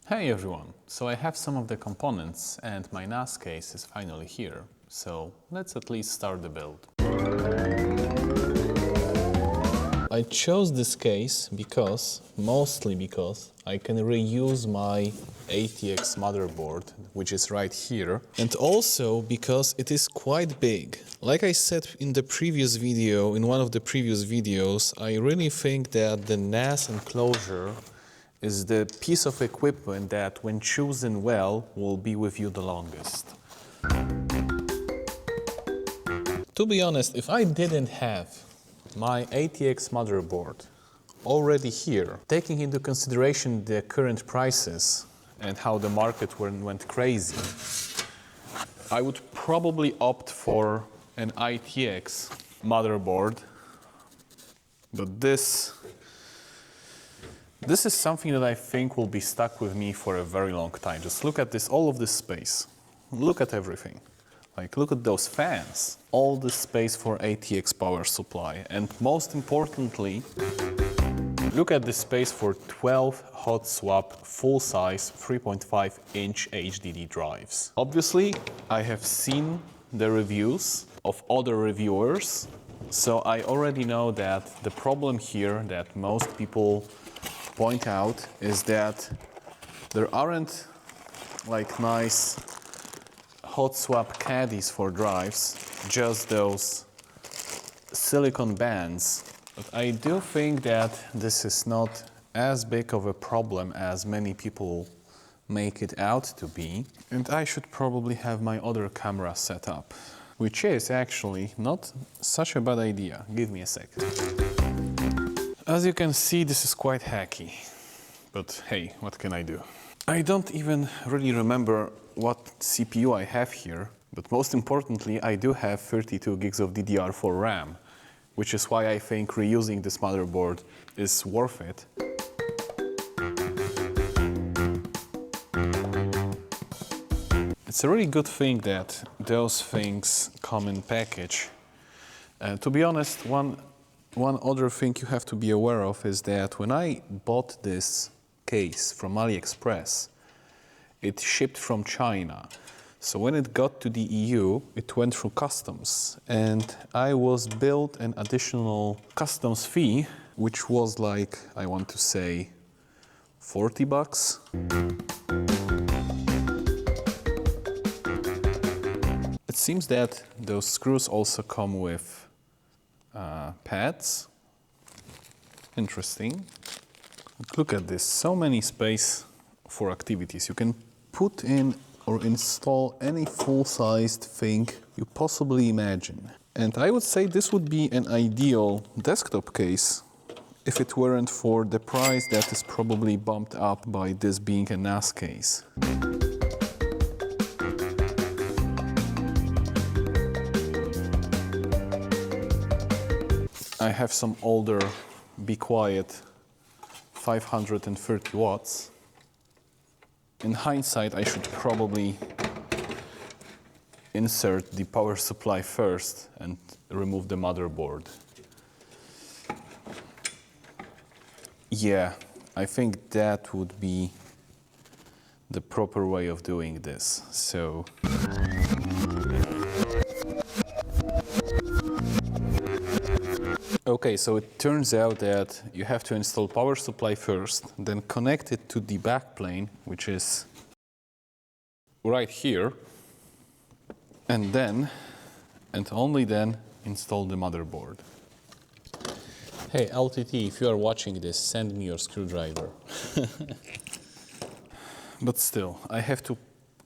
Hey everyone! So I have some of the components and my NAS case is finally here. So let's at least start the build. I chose this case mostly because I can reuse my ATX motherboard, which is right here, and also because it is quite big. Like I said in one of the previous videos, I really think that the NAS enclosure is the piece of equipment that, when chosen well, will be with you the longest. To be honest, if I didn't have my ATX motherboard already here, taking into consideration the current prices and how the market went crazy, I would probably opt for an ITX motherboard, but this is something that I think will be stuck with me for a very long time. Just look at this, all of this space. Look at everything. Like, look at those fans. All this space for ATX power supply. And most importantly, look at the space for 12 hot swap full-size 3.5-inch HDD drives. Obviously, I have seen the reviews of other reviewers, so I already know that the problem here that most people point out is that there aren't like nice hot swap caddies for drives, just those silicone bands. But I do think that this is not as big of a problem as many people make it out to be. And I should probably have my other camera set up, which is actually not such a bad idea. Give me a second. As you can see, this is quite hacky, but hey, what can I do? I don't even really remember what CPU I have here, but most importantly, I do have 32 gigs of DDR4 RAM, which is why I think reusing this motherboard is worth it. It's a really good thing that those things come in package. To be honest, one other thing you have to be aware of is that when I bought this case from AliExpress, it shipped from China. So when it got to the EU, it went through customs, and I was billed an additional customs fee, which was like, I want to say, 40 bucks. It seems that those screws also come with pads. Interesting. Look at this, so many space for activities. You can put in or install any full-sized thing you possibly imagine. And I would say this would be an ideal desktop case if it weren't for the price that is probably bumped up by this being a NAS case. I have some older Be Quiet 530 watts. In hindsight, I should probably insert the power supply first and remove the motherboard. Yeah, I think that would be the proper way of doing this. So okay, so it turns out that you have to install power supply first, then connect it to the backplane, which is right here, and then, and only then, install the motherboard. Hey, LTT, if you are watching this, send me your screwdriver. But still, I have to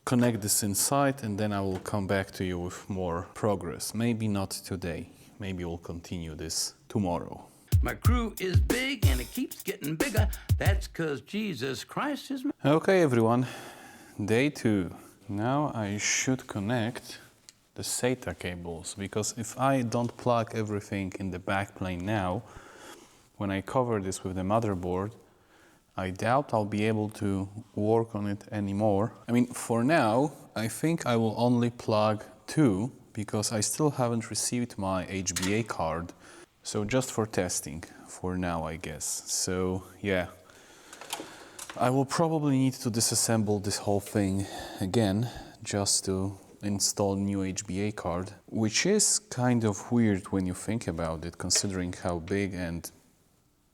connect this inside, and then I will come back to you with more progress. Maybe not today. Maybe we'll continue this tomorrow. My crew is big and it keeps getting bigger. That's 'cause Jesus Christ is... Okay, everyone. Day 2. Now I should connect the SATA cables, because if I don't plug everything in the backplane now, when I cover this with the motherboard, I doubt I'll be able to work on it anymore. I mean, for now, I think I will only plug 2, because I still haven't received my HBA card. So just for testing for now, I guess. So yeah, I will probably need to disassemble this whole thing again just to install new HBA card, which is kind of weird when you think about it, considering how big and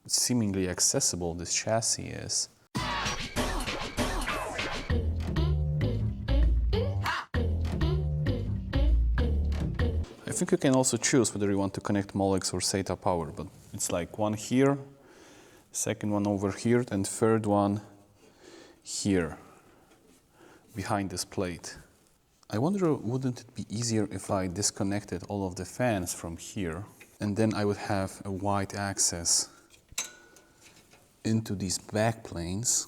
seemingly accessible this chassis is. I think you can also choose whether you want to connect Molex or SATA power, but it's like one here, second one over here, and third one here, behind this plate. I wonder, wouldn't it be easier if I disconnected all of the fans from here, and then I would have a wide access into these back planes?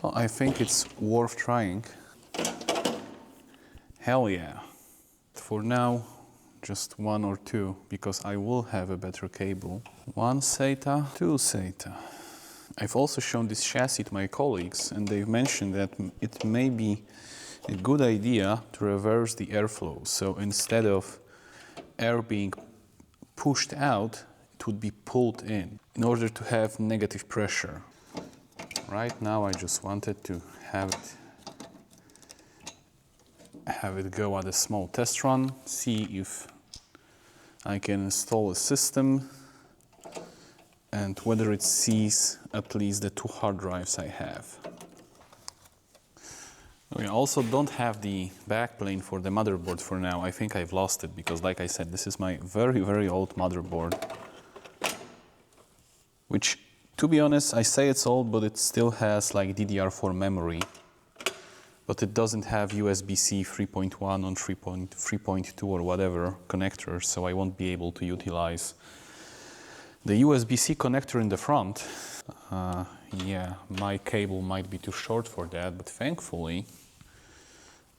Well, I think it's worth trying. Hell yeah. For now, just one or two, because I will have a better cable. One SATA, two SATA. I've also shown this chassis to my colleagues, and they've mentioned that it may be a good idea to reverse the airflow. So instead of air being pushed out, it would be pulled in order to have negative pressure. Right now, I just wanted to have it go at a small test run, see if I can install a system and whether it sees at least the two hard drives I have. We also don't have the backplane for the motherboard for now. I think I've lost it because, like I said, this is my very, very old motherboard, which, to be honest, I say it's old, but it still has like DDR4 memory. But it doesn't have USB-C 3.1 or 3.2 or whatever connector, so I won't be able to utilize the USB-C connector in the front. Yeah, my cable might be too short for that, but thankfully,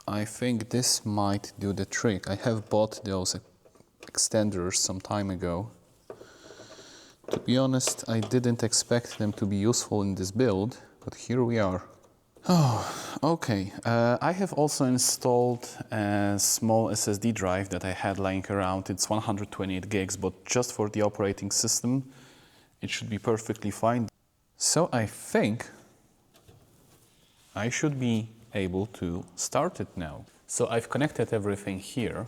I think this might do the trick. I have bought those extenders some time ago. To be honest, I didn't expect them to be useful in this build, but here we are. Oh, okay. I have also installed a small SSD drive that I had lying around. It's 128 gigs, but just for the operating system, it should be perfectly fine. So I think I should be able to start it now. So I've connected everything here.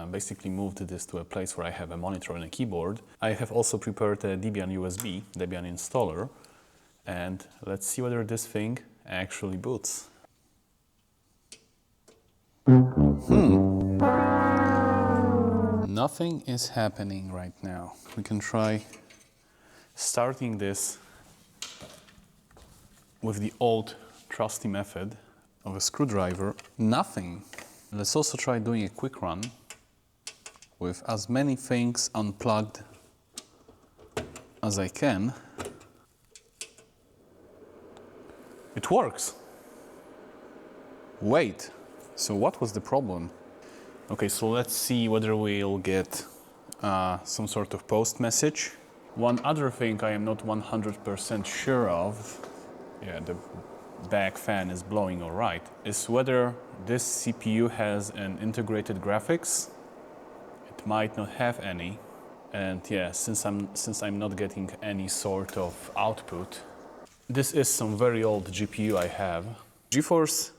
Basically moved this to a place where I have a monitor and a keyboard. I have also prepared a Debian USB, Debian installer, and let's see whether this thing actually boots. Nothing is happening right now. We can try starting this with the old trusty method of a screwdriver. Nothing. Let's also try doing a quick run with as many things unplugged as I can. It works. Wait, so what was the problem? Okay, so let's see whether we'll get some sort of post message. One other thing I am not 100% sure of, yeah, the back fan is blowing all right, is whether this CPU has an integrated graphics. It might not have any. And yeah, since I'm not getting any sort of output, this is some very old GPU I have. GeForce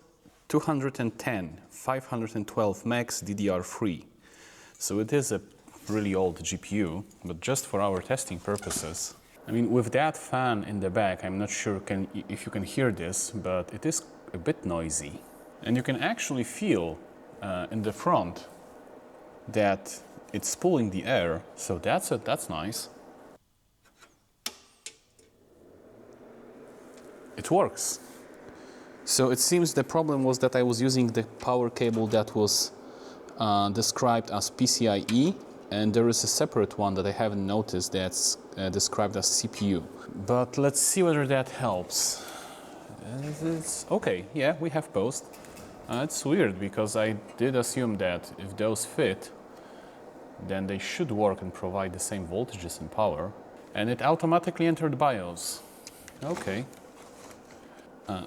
210, 512 Max DDR3. So it is a really old GPU, but just for our testing purposes. I mean, with that fan in the back, I'm not sure if you can hear this, but it is a bit noisy. And you can actually feel in the front that it's pulling the air, so that's nice. It works. So it seems the problem was that I was using the power cable that was described as PCIe, and there is a separate one that I haven't noticed that's described as CPU. But let's see whether that helps. It's okay, yeah, we have post. It's weird because I did assume that if those fit, then they should work and provide the same voltages and power. And it automatically entered BIOS. Okay.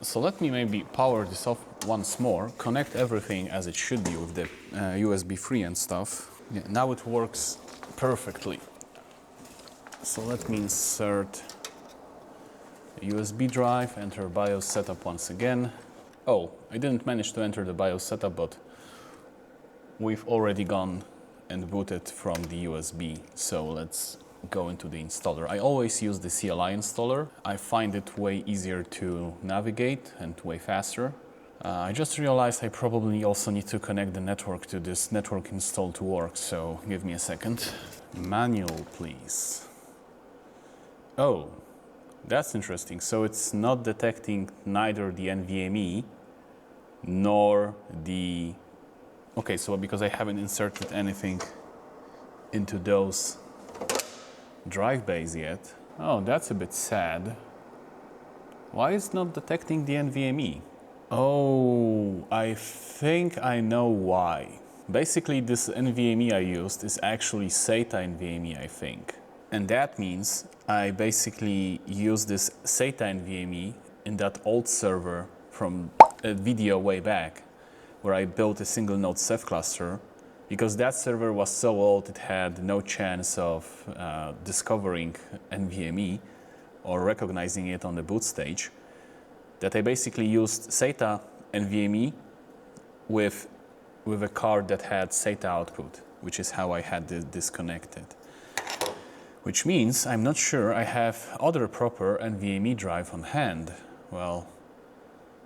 So let me maybe power this off once more, connect everything as it should be with the USB 3 and stuff. Yeah, now it works perfectly. So let me insert USB drive, enter BIOS setup once again. Oh, I didn't manage to enter the BIOS setup, but we've already gone and booted from the USB. So let's go into the installer. I always use the CLI installer. I find it way easier to navigate and way faster. I just realized I probably also need to connect the network to this network install to work, so give me a second. Manual, please. Oh, that's interesting. So it's not detecting neither the NVMe nor the... Okay, so because I haven't inserted anything into those drive bays yet. Oh, that's a bit sad. Why is it not detecting the NVMe? Oh, I think I know why. Basically, this NVMe I used is actually SATA NVMe, I think. And that means I basically use this SATA NVMe in that old server from a video way back, where I built a single node Ceph cluster, because that server was so old it had no chance of discovering NVMe or recognizing it on the boot stage, that I basically used SATA NVMe with a card that had SATA output, which is how I had this disconnected. Which means I'm not sure I have other proper NVMe drive on hand. Well,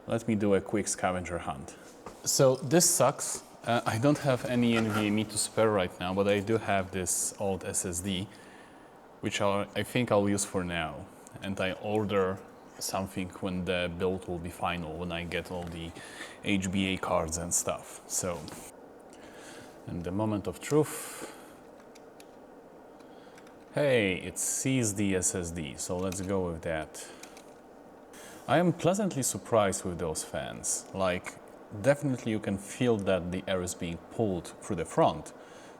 let me do a quick scavenger hunt. So this sucks. I don't have any NVMe to spare right now, but I do have this old SSD, which I think I'll use for now. And I order something when the build will be final, when I get all the HBA cards and stuff. So, in the moment of truth, hey, it sees the SSD, so let's go with that. I am pleasantly surprised with those fans. Like, definitely you can feel that the air is being pulled through the front,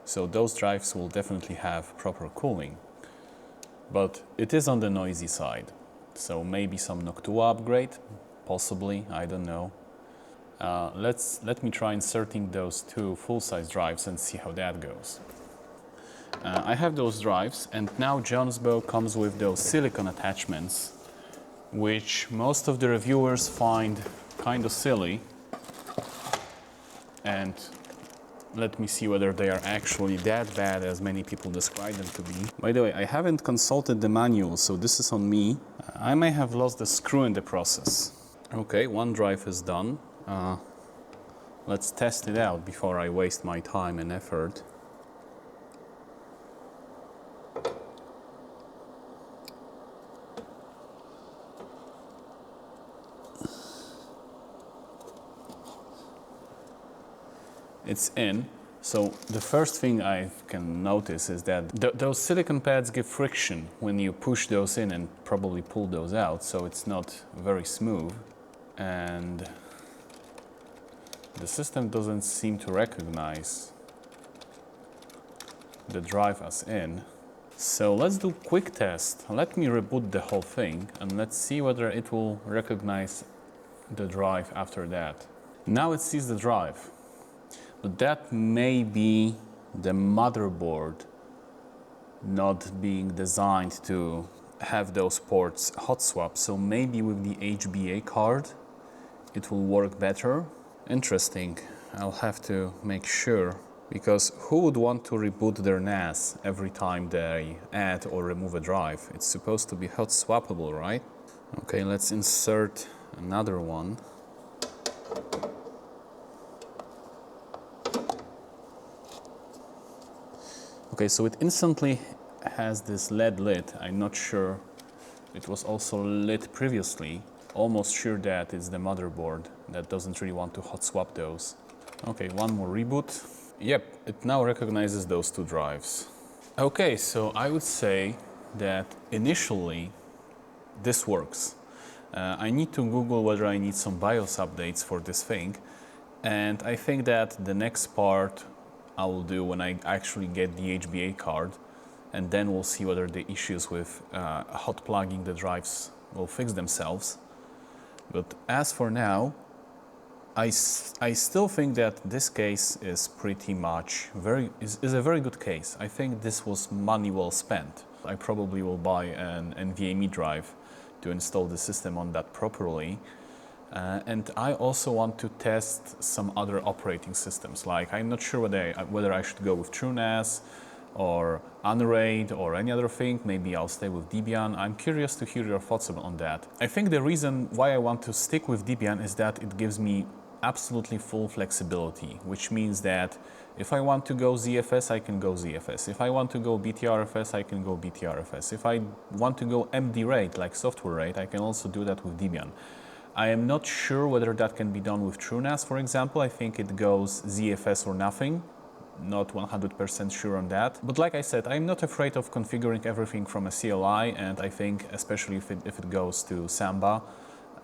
so those drives will definitely have proper cooling. But it is on the noisy side, so maybe some NOC 2 upgrade, possibly, I don't know. Let me try inserting those two full-size drives and see how that goes. I have those drives, and now Jonsbo comes with those silicon attachments, which most of the reviewers find kind of silly. And let me see whether they are actually that bad as many people describe them to be. By the way, I haven't consulted the manual, so this is on me. I may have lost the screw in the process. Okay, one drive is done. Let's test it out before I waste my time and effort. It's in. So the first thing I can notice is that those silicon pads give friction when you push those in and probably pull those out, so it's not very smooth. And the system doesn't seem to recognize the drive as in. So let's do a quick test. Let me reboot the whole thing and let's see whether it will recognize the drive after that. Now it sees the drive. But that may be the motherboard not being designed to have those ports hot swap. So maybe with the HBA card, it will work better. Interesting. I'll have to make sure, because who would want to reboot their NAS every time they add or remove a drive? It's supposed to be hot swappable, right? Okay, let's insert another one. Okay, so it instantly has this LED lit. I'm not sure it was also lit previously. Almost sure that it's the motherboard that doesn't really want to hot swap those. Okay, one more reboot. Yep, it now recognizes those two drives. Okay, so I would say that initially this works. I need to Google whether I need some BIOS updates for this thing. And I think that the next part I will do when I actually get the HBA card, and then we'll see whether the issues with hot plugging the drives will fix themselves. But as for now, I still think that this case is pretty much is a very good case. I think this was money well spent. I probably will buy an NVMe drive to install the system on that properly. And I also want to test some other operating systems. Like, I'm not sure whether I should go with TrueNAS or Unraid or any other thing. Maybe I'll stay with Debian. I'm curious to hear your thoughts on that. I think the reason why I want to stick with Debian is that it gives me absolutely full flexibility, which means that if I want to go ZFS, I can go ZFS. If I want to go BTRFS, I can go BTRFS. If I want to go MD RAID, like software RAID, I can also do that with Debian. I am not sure whether that can be done with TrueNAS, for example. I think it goes ZFS or nothing. Not 100% sure on that. But like I said, I'm not afraid of configuring everything from a CLI, and I think especially if it goes to Samba,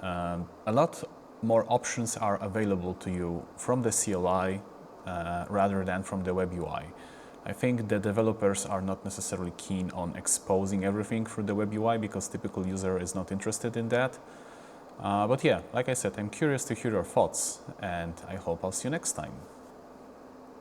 a lot more options are available to you from the CLI rather than from the web UI. I think the developers are not necessarily keen on exposing everything through the web UI because typical user is not interested in that. But yeah, like I said, I'm curious to hear your thoughts, and I hope I'll see you next time.